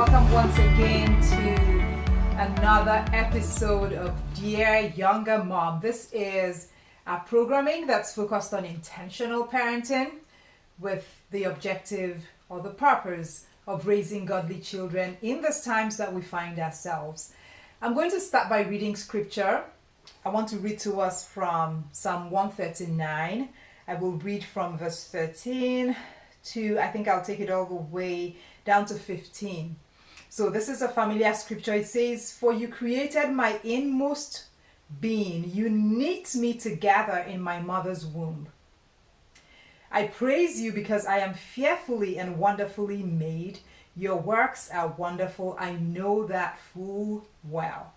welcome once again to another episode of Dear Younger Mom. This is a programming that's focused on intentional parenting with the objective or the purpose of raising godly children in these times that we find ourselves. I'm going to start by reading scripture. I want to read to us from Psalm 139. I will read from verse 13 to, I think I'll take it all the way down to 15. So this is a familiar scripture. It says, "For you created my inmost being. You knit me together in my mother's womb. I praise you because I am fearfully and wonderfully made. Your works are wonderful. I know that full well.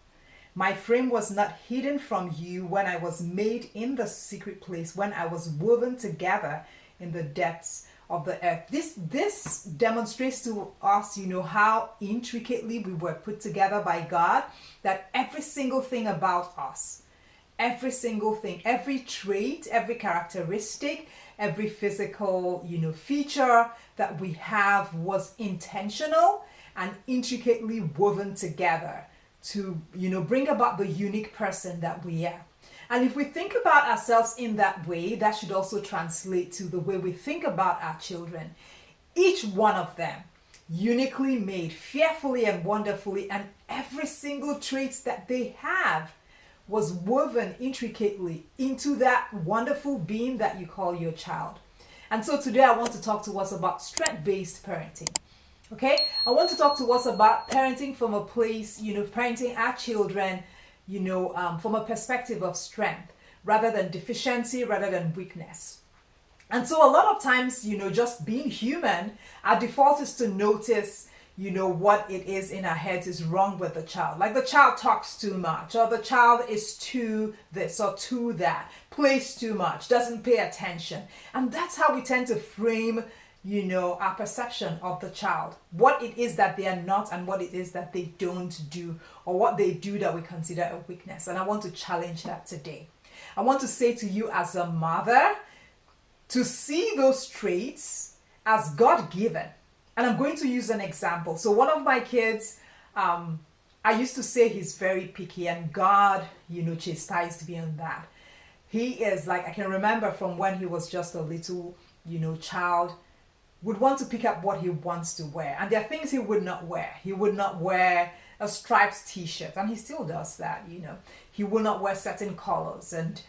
My frame was not hidden from you when I was made in the secret place, when I was woven together in the depths of the earth." This demonstrates to us, how intricately we were put together by God, that every single thing about us, every single thing, every trait, every characteristic, every physical, feature that we have was intentional and intricately woven together to, bring about the unique person that we are. And if we think about ourselves in that way, that should also translate to the way we think about our children. Each one of them, uniquely made, fearfully and wonderfully, and every single trait that they have was woven intricately into that wonderful being that you call your child. And so today I want to talk to us about strength-based parenting. Okay? I want to talk to us about parenting from a place, parenting our children, from a perspective of strength rather than deficiency, rather than weakness. And so a lot of times, just being human, our default is to notice, what it is in our heads is wrong with the child. Like the child talks too much, or the child is too this or too that, plays too much, doesn't pay attention. And that's how we tend to frame our perception of the child, what it is that they are not and what it is that they don't do, or what they do that we consider a weakness. And I want to challenge that today. I want to say to you as a mother to see those traits as God-given. And I'm going to use an example. So one of my kids, I used to say he's very picky, and God, chastised me on that. He is like, I can remember from when he was just a little, child, would want to pick up what he wants to wear. And there are things he would not wear. He would not wear a striped t-shirt, and he still does that, He will not wear certain colors. And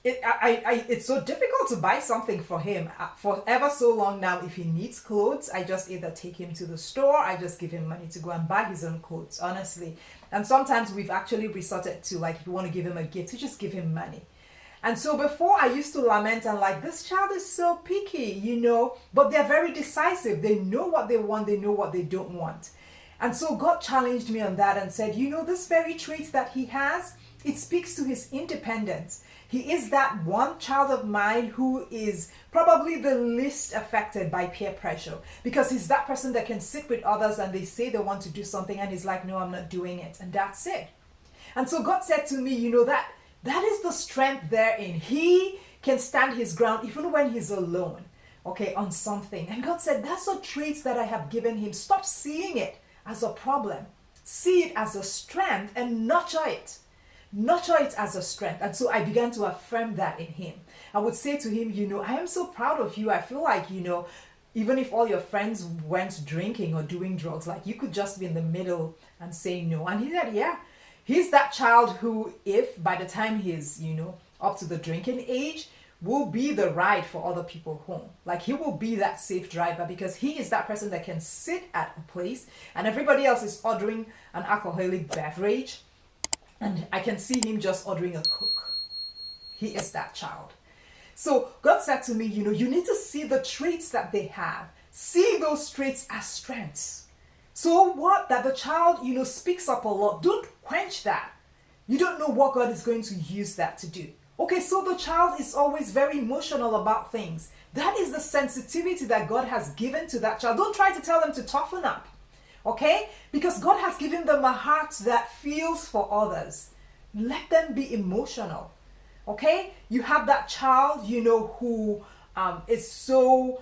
it's so difficult to buy something for him. For ever so long now, if he needs clothes, I just either take him to the store, I just give him money to go and buy his own clothes, honestly. And sometimes we've actually resorted to, like, if you want to give him a gift, you just give him money. And so before I used to lament and like, this child is so picky, but they're very decisive. They know what they want. They know what they don't want. And so God challenged me on that and said, this very trait that he has, it speaks to his independence. He is that one child of mine who is probably the least affected by peer pressure, because he's that person that can sit with others and they say they want to do something and he's like, no, I'm not doing it. And that's it. And so God said to me, that is the strength therein. He can stand his ground even when he's alone, on something. And God said, that's the traits that I have given him. Stop seeing it as a problem. See it as a strength and nurture it. Nurture it as a strength. And so I began to affirm that in him. I would say to him, I am so proud of you. I feel like, even if all your friends went drinking or doing drugs, like you could just be in the middle and say no. And he said, yeah. He's that child who, if by the time he's, up to the drinking age, will be the ride for other people home. Like he will be that safe driver, because he is that person that can sit at a place and everybody else is ordering an alcoholic beverage, and I can see him just ordering a Coke. He is that child. So God said to me, you need to see the traits that they have. See those traits as strengths. So what? That the child, speaks up a lot. Don't quench that. You don't know what God is going to use that to do. Okay, so the child is always very emotional about things. That is the sensitivity that God has given to that child. Don't try to tell them to toughen up. Okay? Because God has given them a heart that feels for others. Let them be emotional. Okay? You have that child, who is so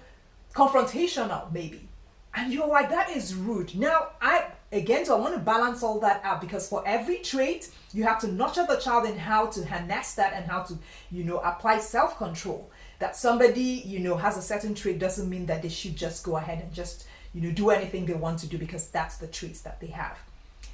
confrontational, maybe. And you're like, that is rude. Now, I want to balance all that out, because for every trait, you have to nurture the child in how to harness that and how to, apply self-control. That somebody, has a certain trait doesn't mean that they should just go ahead and just, do anything they want to do because that's the traits that they have.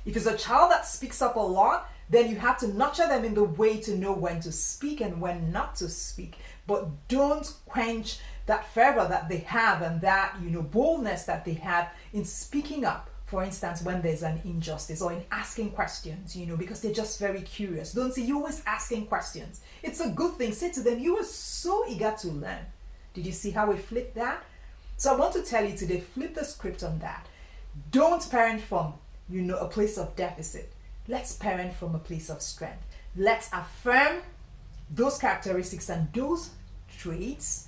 If it's a child that speaks up a lot, then you have to nurture them in the way to know when to speak and when not to speak. But don't quench that fervor that they have and that, boldness that they have in speaking up, for instance, when there's an injustice, or in asking questions, because they're just very curious. Don't say, you're always asking questions. It's a good thing. Say to them, you are so eager to learn. Did you see how we flip that? So I want to tell you today, flip the script on that. Don't parent from, a place of deficit. Let's parent from a place of strength. Let's affirm those characteristics and those traits,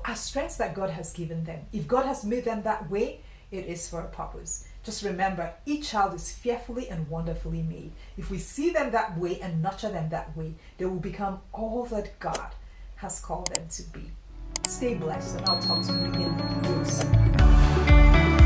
as strengths that God has given them. If God has made them that way, it is for a purpose. Just remember, each child is fearfully and wonderfully made. If we see them that way and nurture them that way, they will become all that God has called them to be. Stay blessed, and I'll talk to you again real soon.